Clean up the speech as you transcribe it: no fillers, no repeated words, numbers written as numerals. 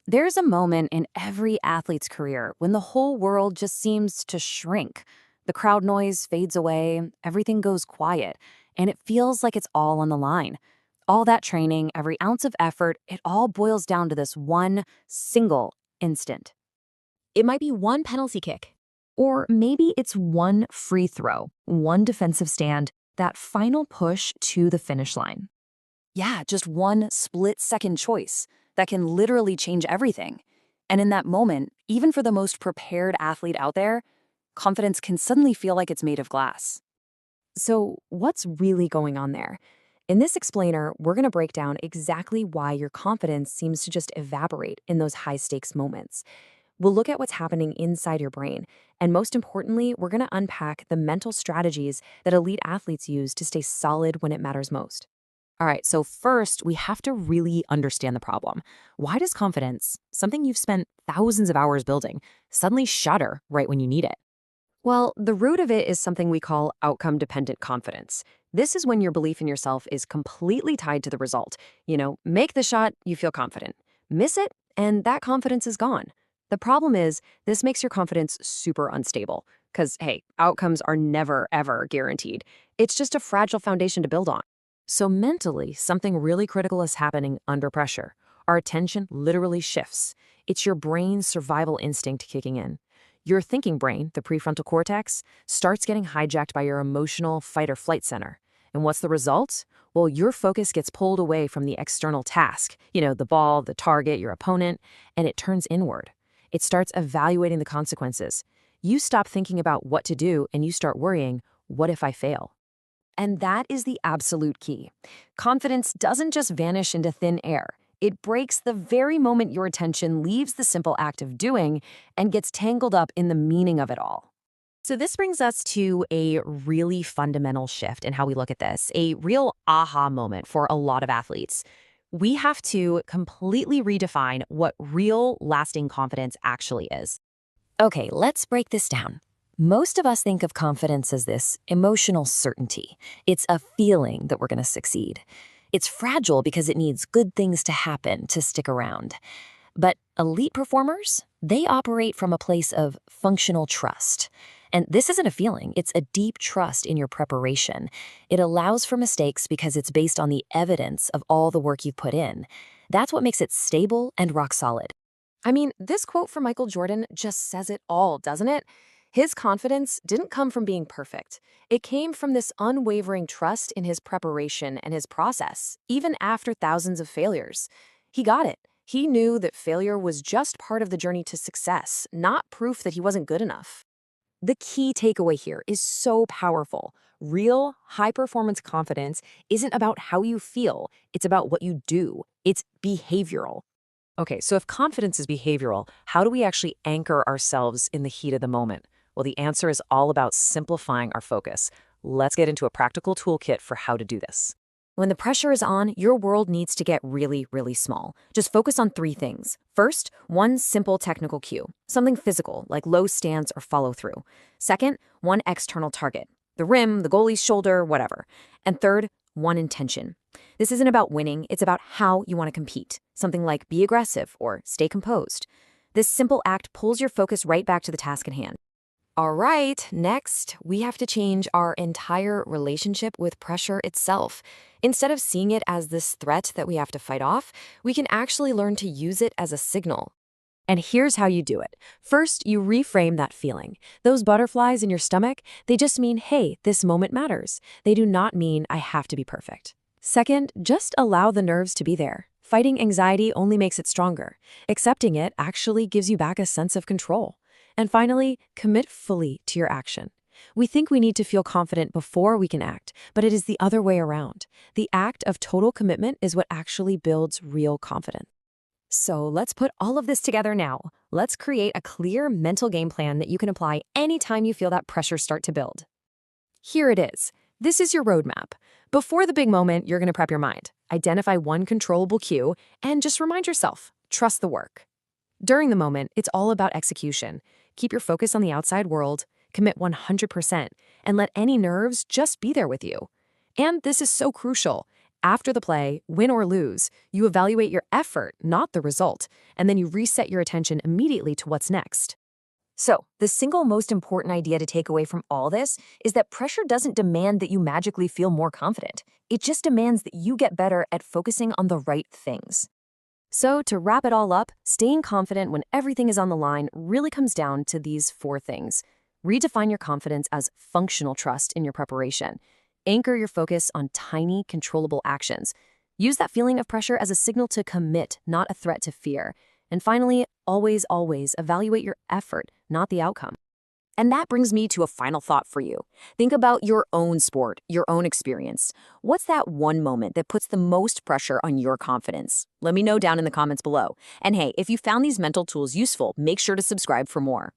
There's a moment in every athlete's career when the whole world just seems to shrink. The crowd noise fades away, everything goes quiet, and it feels like it's all on the line. All that training, every ounce of effort, it all boils down to this one single instant. It might be one penalty kick. Or maybe it's one free throw, one defensive stand, that final push to the finish line. Yeah, just one split-second choice that can literally change everything. And in that moment, even for the most prepared athlete out there, confidence can suddenly feel like it's made of glass. So, what's really going on there? In this explainer, we're going to break down exactly why your confidence seems to just evaporate in those high stakes moments. We'll look at what's happening inside your brain, and most importantly, we're going to unpack the mental strategies that elite athletes use to stay solid when it matters most. All right, so first, we have to really understand the problem. Why does confidence, something you've spent thousands of hours building, suddenly shatter right when you need it? Well, the root of it is something we call outcome-dependent confidence. This is when your belief in yourself is completely tied to the result. Make the shot, you feel confident. Miss it, and that confidence is gone. The problem is, this makes your confidence super unstable. Because, hey, outcomes are never, ever guaranteed. It's just a fragile foundation to build on. So mentally, something really critical is happening under pressure. Our attention literally shifts. It's your brain's survival instinct kicking in. Your thinking brain, the prefrontal cortex, starts getting hijacked by your emotional fight or flight center. And what's the result? Well, your focus gets pulled away from the external task, the ball, the target, your opponent, and it turns inward. It starts evaluating the consequences. You stop thinking about what to do and you start worrying, what if I fail? And that is the absolute key. Confidence doesn't just vanish into thin air. It breaks the very moment your attention leaves the simple act of doing and gets tangled up in the meaning of it all. So this brings us to a really fundamental shift in how we look at this, a real aha moment for a lot of athletes. We have to completely redefine what real lasting confidence actually is. Okay, let's break this down. Most of us think of confidence as this emotional certainty. It's a feeling that we're going to succeed. It's fragile because it needs good things to happen to stick around. But elite performers, they operate from a place of functional trust. And this isn't a feeling, it's a deep trust in your preparation. It allows for mistakes because it's based on the evidence of all the work you've put in. That's what makes it stable and rock solid. I mean, this quote from Michael Jordan just says it all, doesn't it? His confidence didn't come from being perfect. It came from this unwavering trust in his preparation and his process, even after thousands of failures. He got it. He knew that failure was just part of the journey to success, not proof that he wasn't good enough. The key takeaway here is so powerful. Real, high-performance confidence isn't about how you feel. It's about what you do. It's behavioral. Okay, so if confidence is behavioral, how do we actually anchor ourselves in the heat of the moment? Well, the answer is all about simplifying our focus. Let's get into a practical toolkit for how to do this. When the pressure is on, your world needs to get really, really small. Just focus on three things. First, one simple technical cue, something physical like low stance or follow through. Second, one external target, the rim, the goalie's shoulder, whatever. And third, one intention. This isn't about winning, it's about how you want to compete. Something like be aggressive or stay composed. This simple act pulls your focus right back to the task at hand. All right, next, we have to change our entire relationship with pressure itself. Instead of seeing it as this threat that we have to fight off, we can actually learn to use it as a signal. And here's how you do it. First, you reframe that feeling. Those butterflies in your stomach, they just mean, hey, this moment matters. They do not mean I have to be perfect. Second, just allow the nerves to be there. Fighting anxiety only makes it stronger. Accepting it actually gives you back a sense of control. And finally, commit fully to your action. We think we need to feel confident before we can act, but it is the other way around. The act of total commitment is what actually builds real confidence. So let's put all of this together now. Let's create a clear mental game plan that you can apply anytime you feel that pressure start to build. Here it is. This is your roadmap. Before the big moment, you're going to prep your mind. Identify one controllable cue and just remind yourself, trust the work. During the moment, it's all about execution. Keep your focus on the outside world, commit 100%, and let any nerves just be there with you. And this is so crucial. After the play, win or lose, you evaluate your effort, not the result, and then you reset your attention immediately to what's next. So, the single most important idea to take away from all this is that pressure doesn't demand that you magically feel more confident. It just demands that you get better at focusing on the right things. So, to wrap it all up, staying confident when everything is on the line really comes down to these 4 things. Redefine your confidence as functional trust in your preparation. Anchor your focus on tiny, controllable actions. Use that feeling of pressure as a signal to commit, not a threat to fear. And finally, always, always evaluate your effort, not the outcome. And that brings me to a final thought for you. Think about your own sport, your own experience. What's that one moment that puts the most pressure on your confidence? Let me know down in the comments below. And hey, if you found these mental tools useful, make sure to subscribe for more.